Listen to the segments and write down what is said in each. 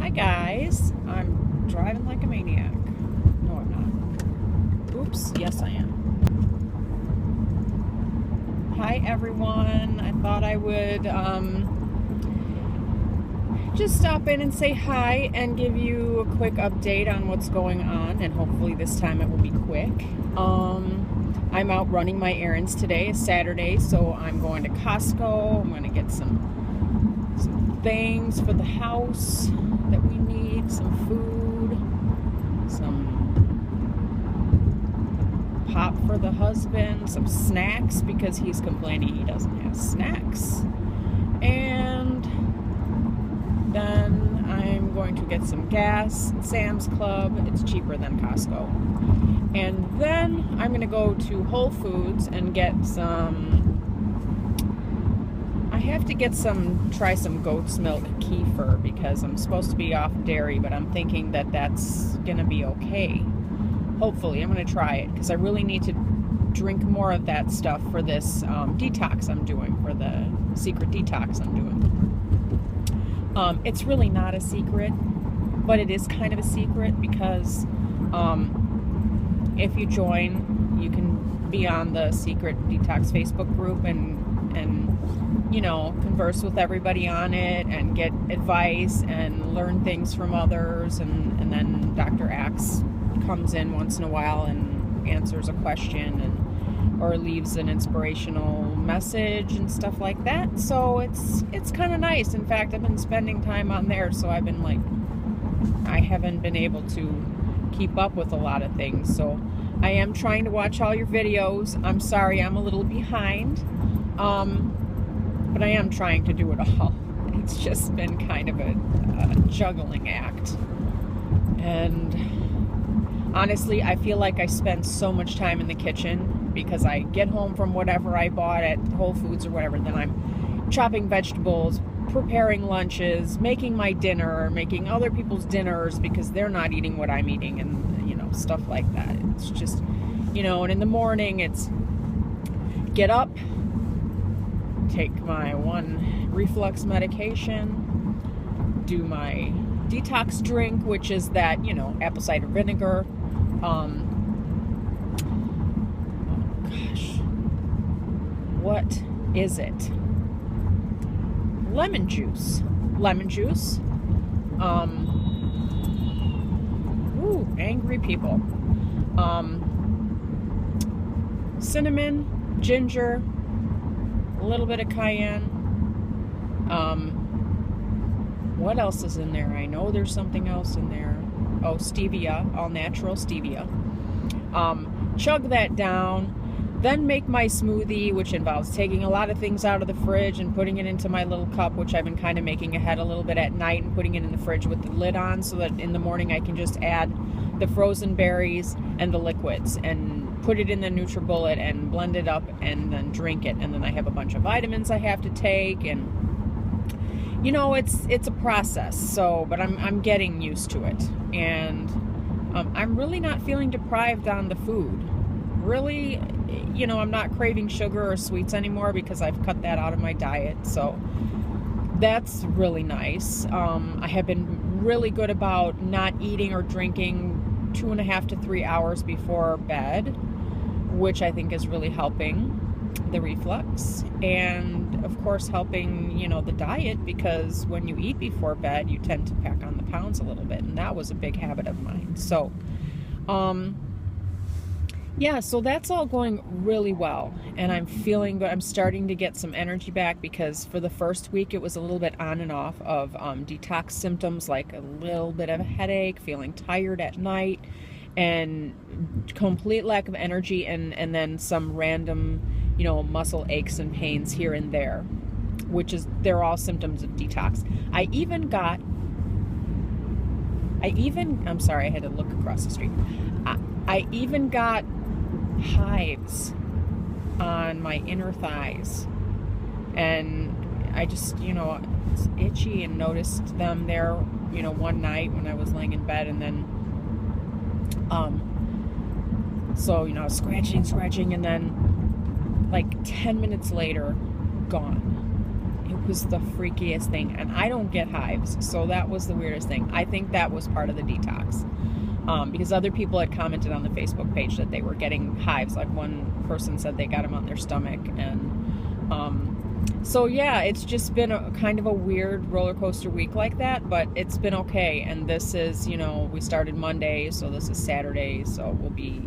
Hi guys, I'm driving like a maniac. No, I'm not. Oops, yes I am. Hi everyone, I thought I would just stop in and say hi and give you a quick update on what's going on, and hopefully this time it will be quick. I'm out running my errands today. It's Saturday, so I'm going to Costco. I'm going to get some things for the house that we need, some food, some pop for the husband, some snacks because he's complaining he doesn't have snacks, and then I'm going to get some gas at Sam's Club. It's cheaper than Costco. And then I'm going to go to Whole Foods and get I have to try some goat's milk kefir because I'm supposed to be off dairy, but I'm thinking that that's going to be okay. Hopefully, I'm going to try it because I really need to drink more of that stuff for this detox I'm doing, for the secret detox I'm doing. It's really not a secret, but it is kind of a secret because if you join, you can be on the secret detox Facebook group and you know, converse with everybody on it and get advice and learn things from others, and then Dr. Axe comes in once in a while and answers a question or leaves an inspirational message and stuff like that. So it's kind of nice. In fact, I've been spending time on there, so I haven't been able to keep up with a lot of things. So I am trying to watch all your videos. I'm sorry I'm a little behind, but I am trying to do it all. It's just been kind of a juggling act, and honestly, I feel like I spend so much time in the kitchen because I get home from whatever I bought at Whole Foods or whatever, then I'm chopping vegetables, preparing lunches, making my dinner, making other people's dinners because they're not eating what I'm eating, and, you know, stuff like that. It's just, you know, and in the morning it's get up, take my one reflux medication, do my detox drink, which is that, you know, apple cider vinegar. Oh gosh, what is it? Lemon juice. Ooh, angry people. Cinnamon, ginger, a little bit of cayenne. What else is in there? I know there's something else in there. Oh, stevia, all natural stevia. Chug that down, then make my smoothie, which involves taking a lot of things out of the fridge and putting it into my little cup, which I've been kind of making ahead a little bit at night and putting it in the fridge with the lid on so that in the morning I can just add the frozen berries and the liquids and put it in the NutriBullet and blend it up and then drink it. And then I have a bunch of vitamins I have to take, and you know, it's a process. So, but I'm getting used to it, and I'm really not feeling deprived on the food. Really, you know, I'm not craving sugar or sweets anymore because I've cut that out of my diet. So that's really nice. I have been really good about not eating or drinking 2.5 to 3 hours before bed, which I think is really helping the reflux, and of course helping, you know, the diet, because when you eat before bed you tend to pack on the pounds a little bit, and that was a big habit of mine. So yeah, so that's all going really well, and I'm feeling good. I'm starting to get some energy back because for the first week it was a little bit on and off of detox symptoms, like a little bit of a headache, feeling tired at night, and complete lack of energy, and then some random, you know, muscle aches and pains here and there, they're all symptoms of detox. I'm sorry, I had to look across the street. I even got hives on my inner thighs, and I just, you know, it's itchy, and noticed them there, you know, one night when I was laying in bed, and then so, you know, scratching, and then like 10 minutes later, gone. It was the freakiest thing. And I don't get hives, so that was the weirdest thing. I think that was part of the detox. Because other people had commented on the Facebook page that they were getting hives. Like one person said they got them on their stomach. And so yeah, it's just been a kind of a weird roller coaster week like that, but it's been okay. And this is, we started Monday, so this is Saturday, so we'll be,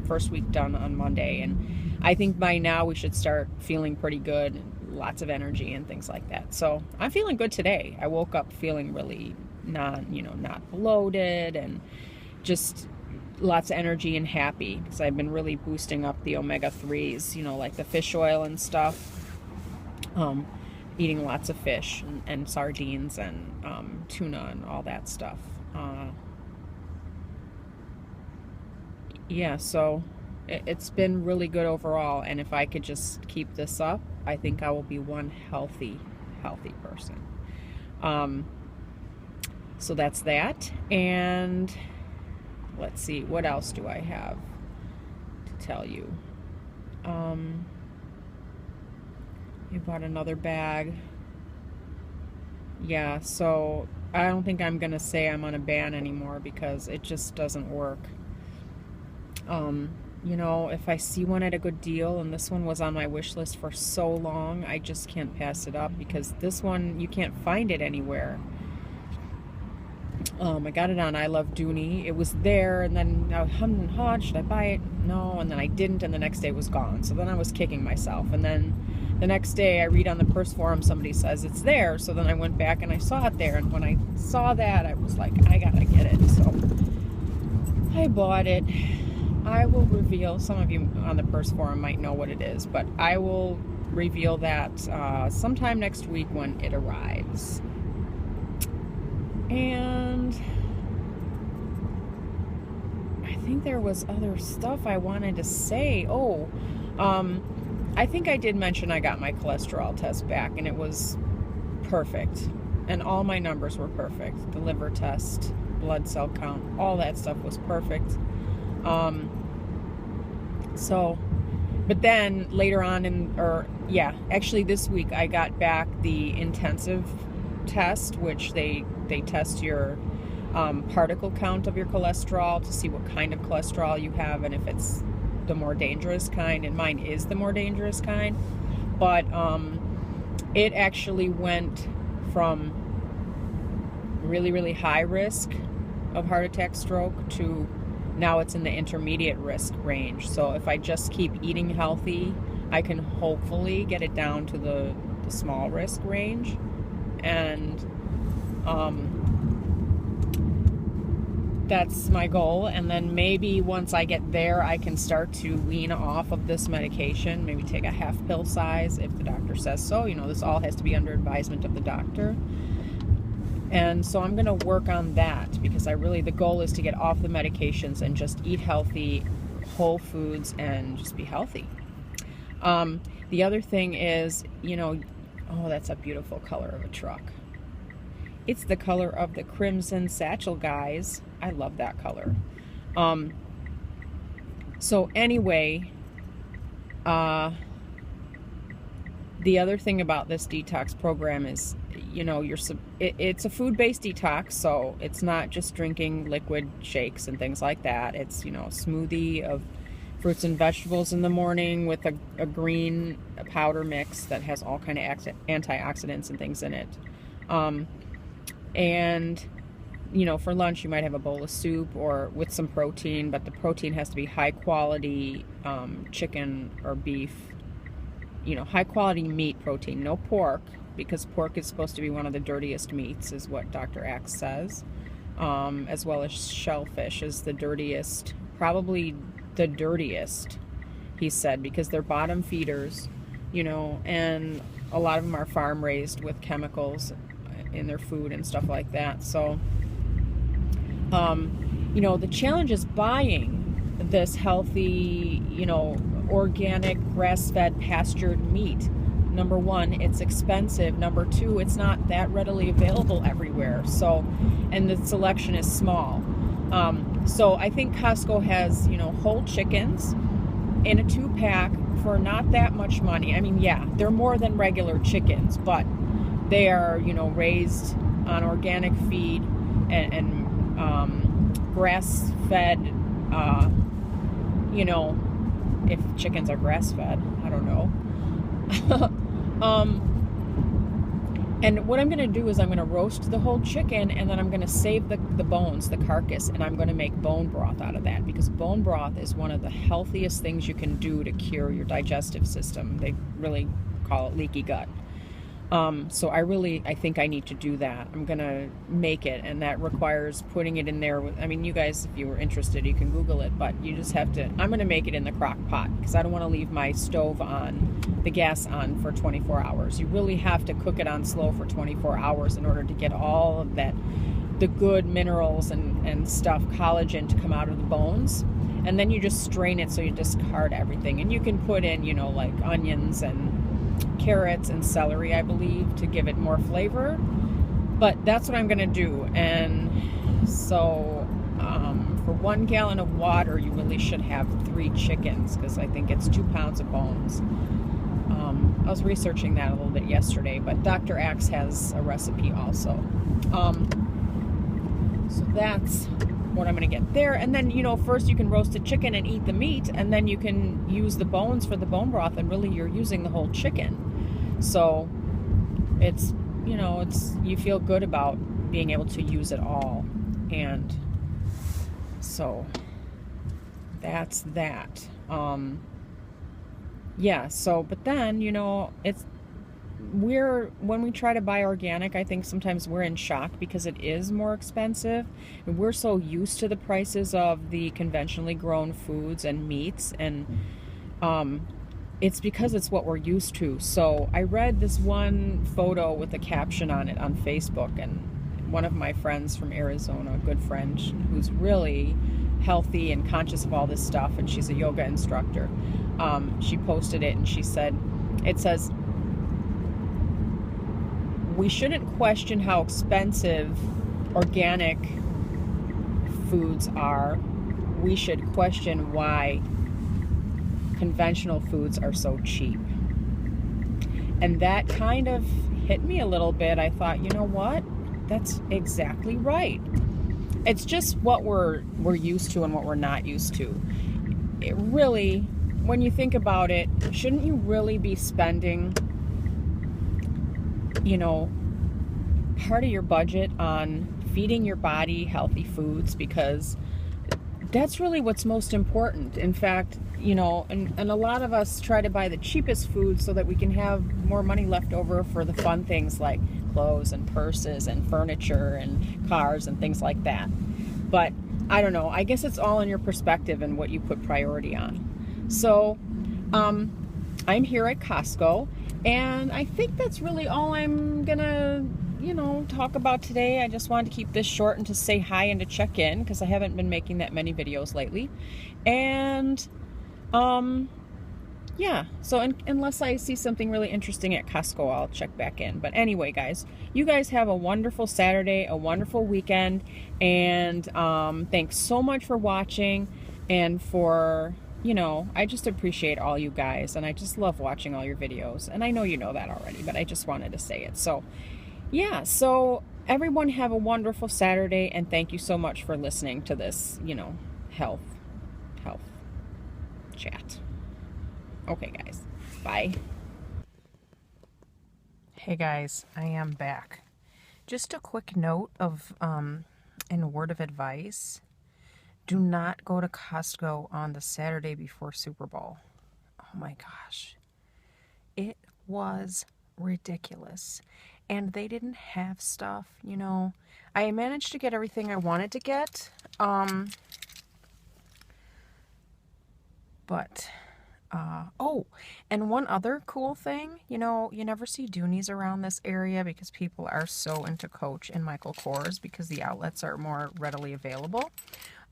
first week done on Monday. And I think by now we should start feeling pretty good, lots of energy and things like that. So I'm feeling good today. I woke up feeling really not bloated, and just lots of energy and happy, because I've been really boosting up the omega-3s, like the fish oil and stuff. Eating lots of fish and sardines and tuna and all that stuff. Yeah, so it's been really good overall, and if I could just keep this up, I think I will be one healthy person. So that's that, and let's see, what else do I have to tell you? I bought another bag. Yeah, so I don't think I'm gonna say I'm on a ban anymore, because it just doesn't work. If I see one at a good deal, and this one was on my wish list for so long, I just can't pass it up, because this one, you can't find it anywhere. I got it on I Love Dooney. It was there, and then I hummed and hawed, should I buy it? No, and then I didn't, and the next day it was gone. So then I was kicking myself, and then the next day I read on the purse forum, somebody says it's there, so then I went back and I saw it there, and when I saw that, I was like, I gotta get it. So I bought it. I will reveal, some of you on the purse forum might know what it is, but I will reveal that sometime next week when it arrives. And I think there was other stuff I wanted to say. I think I did mention I got my cholesterol test back, and it was perfect. And all my numbers were perfect. The liver test, blood cell count, all that stuff was perfect. But then later on actually this week I got back the intensive test, which they test your particle count of your cholesterol to see what kind of cholesterol you have, and if it's the more dangerous kind, and mine is the more dangerous kind. But it actually went from really, really high risk of heart attack, stroke, to now it's in the intermediate risk range. So if I just keep eating healthy, I can hopefully get it down to the small risk range. And that's my goal. And then maybe once I get there, I can start to wean off of this medication, maybe take a half pill size if the doctor says so. This all has to be under advisement of the doctor. And so I'm going to work on that, because the goal is to get off the medications and just eat healthy, whole foods, and just be healthy. The other thing is, that's a beautiful color of a truck. It's the color of the Crimson Satchel guys. I love that color. So anyway, the other thing about this detox program is, it's a food-based detox, so it's not just drinking liquid shakes and things like that. It's, smoothie of fruits and vegetables in the morning with a green powder mix that has all kind of antioxidants and things in it. And, for lunch you might have a bowl of soup or with some protein, but the protein has to be high quality chicken or beef, high quality meat protein, no pork, because pork is supposed to be one of the dirtiest meats, is what Dr. Axe says, as well as shellfish is the dirtiest, probably the dirtiest, he said, because they're bottom feeders, and a lot of them are farm raised with chemicals in their food and stuff like that. So, the challenge is buying this healthy, organic, grass-fed, pastured meat. Number one, it's expensive. Number two, it's not that readily available everywhere. So, and the selection is small. So I think Costco has, whole chickens in a 2-pack for not that much money. I mean, yeah, they're more than regular chickens, but they are, you know, raised on organic feed and grass-fed, you know, if chickens are grass-fed, I don't know. And what I'm going to do is I'm going to roast the whole chicken, and then I'm going to save the bones, the carcass, and I'm going to make bone broth out of that, because bone broth is one of the healthiest things you can do to cure your digestive system. They really call it leaky gut. So I think I need to do that. I'm going to make it, and that requires putting it in there with, I mean, you guys, if you were interested, you can Google it, but you just have to, I'm going to make it in the crock pot, because I don't want to leave my stove on, the gas on for 24 hours. You really have to cook it on slow for 24 hours in order to get all of that, the good minerals and stuff, collagen, to come out of the bones. And then you just strain it, so you discard everything. And you can put in, you know, like onions and carrots and celery, I believe, to give it more flavor. But that's what I'm going to do. And so for 1 gallon of water, you really should have 3 chickens, because I think it's 2 pounds of bones. I was researching that a little bit yesterday, but Dr. Axe has a recipe also. So that's what I'm going to get there. And then, you know, first you can roast a chicken and eat the meat, and then you can use the bones for the bone broth, and really you're using the whole chicken. So it's, you know, it's, you feel good about being able to use it all. And so that's that. Yeah, so, but then, you know, when we try to buy organic, I think sometimes we're in shock because it is more expensive. And we're so used to the prices of the conventionally grown foods and meats, and it's because it's what we're used to. So I read this one photo with a caption on it on Facebook, and one of my friends from Arizona, a good friend who's really healthy and conscious of all this stuff, and she's a yoga instructor, she posted it, and she said, it says, we shouldn't question how expensive organic foods are. We should question why conventional foods are so cheap. And that kind of hit me a little bit. I thought, you know what? That's exactly right. It's just what we're used to and what we're not used to. It really, when you think about it, shouldn't you really be spending, you know, part of your budget on feeding your body healthy foods? Because that's really what's most important. In fact, you know, and a lot of us try to buy the cheapest food so that we can have more money left over for the fun things like clothes and purses and furniture and cars and things like that. But I don't know, I guess it's all in your perspective and what you put priority on. So I'm here at Costco, and I think that's really all I'm gonna, you know, talk about today. I just wanted to keep this short and to say hi and to check in, because I haven't been making that many videos lately. And yeah, so unless I see something really interesting at Costco, I'll check back in. But anyway, guys, you guys have a wonderful Saturday, a wonderful weekend, and thanks so much for watching, and for, you know, I just appreciate all you guys, and I just love watching all your videos. And I know you know that already, but I just wanted to say it. So yeah, so everyone have a wonderful Saturday, and thank you so much for listening to this, you know, health chat. Okay, guys, bye. Hey guys, I am back. Just a quick note of and a word of advice: do not go to Costco on the Saturday before Super Bowl. Oh my gosh, it was ridiculous. And they didn't have stuff, you know. I managed to get everything I wanted to get, but oh, and one other cool thing, you know, you never see Doonies around this area because people are so into Coach and Michael Kors, because the outlets are more readily available.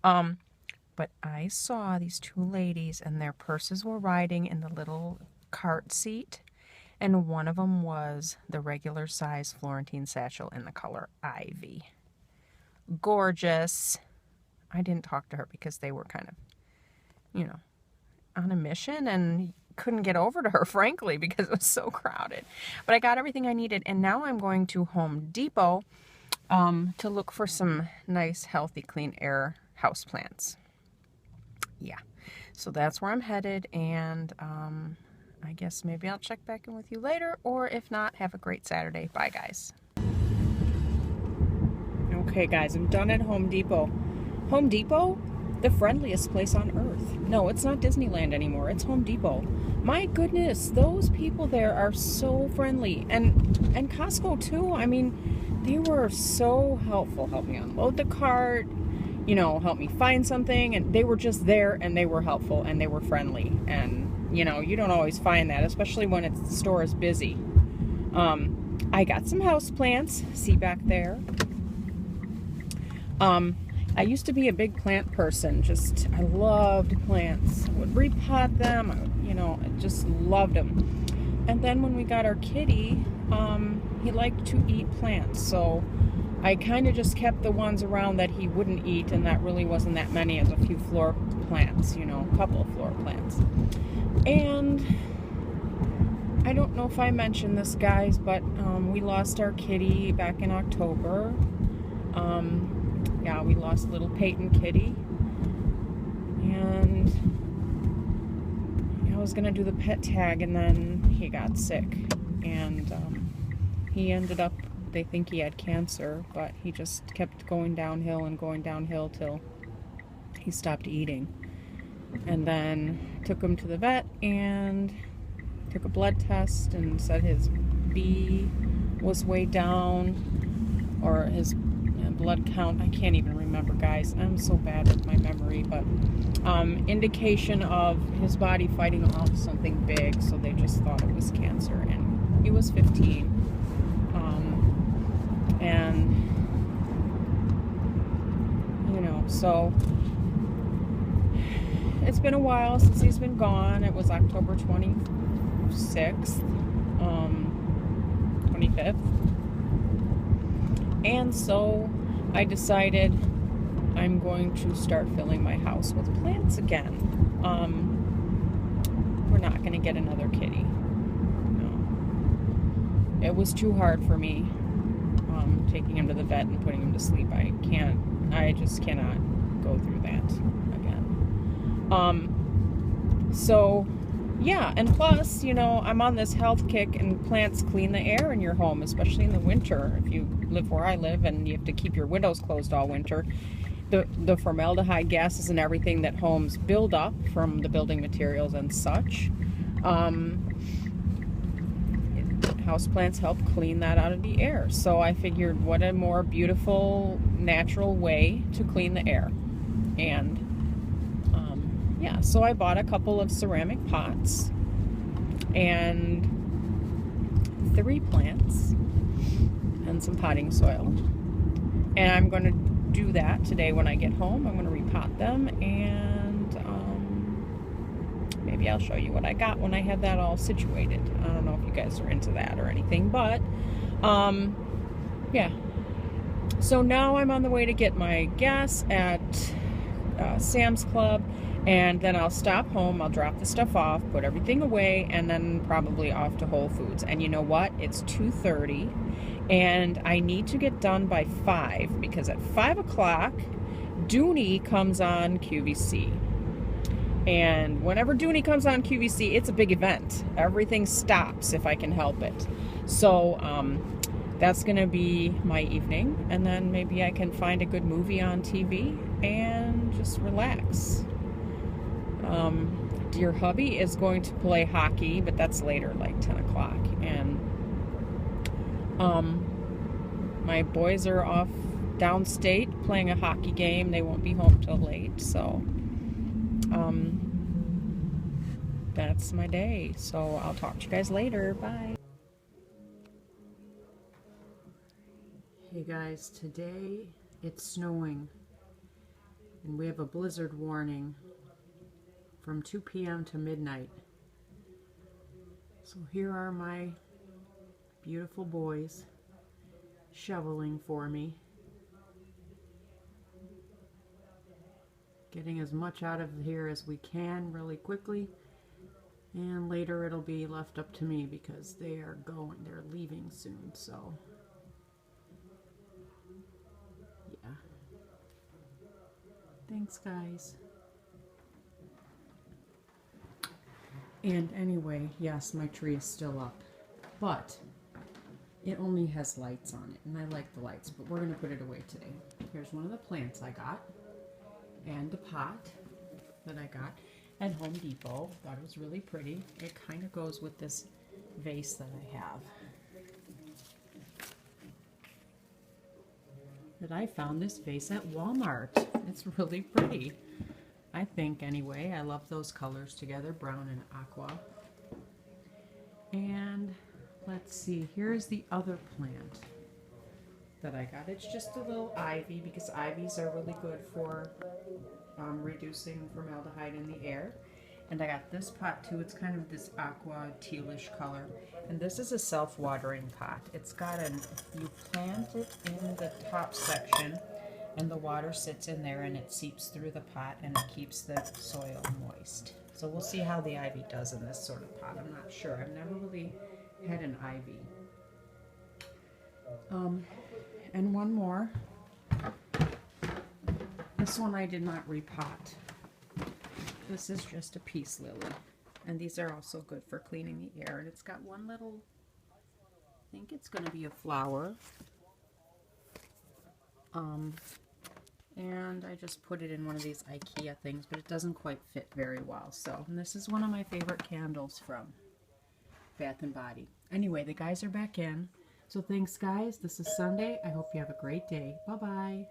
But I saw these 2 ladies, and their purses were riding in the little cart seat, and one of them was the regular size Florentine satchel in the color Ivy. Gorgeous. I didn't talk to her because they were kind of, you know, on a mission, and couldn't get over to her, frankly, because it was so crowded. But I got everything I needed, and now I'm going to Home Depot to look for some nice, healthy, clean air houseplants. Yeah, so that's where I'm headed, and I guess maybe I'll check back in with you later, or if not, have a great Saturday. Bye, guys. Okay, guys, I'm done at Home Depot. Home Depot? The friendliest place on earth. No, it's not Disneyland anymore. It's Home Depot. My goodness, those people there are so friendly. And Costco, too. I mean, they were so helpful. Helped me unload the cart, you know, helped me find something. And they were just there, and they were helpful, and they were friendly. And, you know, you don't always find that, especially when the store is busy. I got some house plants. See back there? I used to be a big plant person. I loved plants. I would repot them. I just loved them. And then when we got our kitty, he liked to eat plants. So I kind of just kept the ones around that he wouldn't eat, and that really wasn't that many, as a few floor plants, a couple of floor plants. And I don't know if I mentioned this, guys, but we lost our kitty back in October. Yeah, we lost little Peyton kitty, and I was gonna do the pet tag, and then he got sick, and he ended up, they think he had cancer, but he just kept going downhill and going downhill till he stopped eating. And then took him to the vet and took a blood test and said his B was way down, or his blood count, I can't even remember, guys. I'm so bad with my memory, but indication of his body fighting off something big, so they just thought it was cancer, and he was 15. And so it's been a while since he's been gone. It was October 26th, 25th, and so I decided I'm going to start filling my house with plants again. We're not going to get another kitty. No. It was too hard for me taking him to the vet and putting him to sleep. I just cannot go through that again. So yeah, and plus, I'm on this health kick, and plants clean the air in your home, especially in the winter. If you live where I live and you have to keep your windows closed all winter, the formaldehyde gases and everything that homes build up from the building materials and such, houseplants help clean that out of the air. So I figured, what a more beautiful, natural way to clean the air. And yeah, so I bought a couple of ceramic pots and 3 plants and some potting soil. And I'm going to do that today when I get home. I'm going to repot them, and maybe I'll show you what I got when I have that all situated. I don't know if you guys are into that or anything, but yeah. So now I'm on the way to get my gas at Sam's Club, and then I'll stop home, I'll drop the stuff off, put everything away, and then probably off to Whole Foods. And you know what? It's 2:30, and I need to get done by 5, because at 5 o'clock, Dooney comes on QVC. And whenever Dooney comes on QVC, it's a big event. Everything stops if I can help it. So that's going to be my evening, and then maybe I can find a good movie on TV and just relax. Dear hubby is going to play hockey, but that's later, like 10 o'clock. And my boys are off downstate playing a hockey game. They won't be home till late, so that's my day. So I'll talk to you guys later. Bye. Hey guys, today it's snowing, and we have a blizzard warning from 2 p.m. to midnight. So here are my beautiful boys shoveling for me, getting as much out of here as we can really quickly And later it'll be left up to me because they're leaving soon, so yeah. Thanks, guys. And anyway, yes, my tree is still up, but it only has lights on it, and I like the lights, but we're going to put it away today. Here's one of the plants I got, and a pot that I got at Home Depot. Thought it was really pretty. It kind of goes with this vase that I have. That I found this vase at Walmart. It's really pretty. I think, anyway. I love those colors together, brown and aqua. And let's see, here's the other plant that I got. It's just a little ivy because ivies are really good for reducing formaldehyde in the air. And I got this pot too. It's kind of this aqua tealish color. And this is a self-watering pot. It's got you plant it in the top section and the water sits in there and it seeps through the pot and it keeps the soil moist. So we'll see how the ivy does in this sort of pot. I'm not sure. I've never really had an ivy. And one more. This one I did not repot. This is just a peace lily. And these are also good for cleaning the air. And it's got one little, I think it's going to be a flower. And I just put it in one of these IKEA things, but it doesn't quite fit very well. So, and this is one of my favorite candles from Bath and Body. Anyway, the guys are back in. So thanks, guys. This is Sunday. I hope you have a great day. Bye-bye.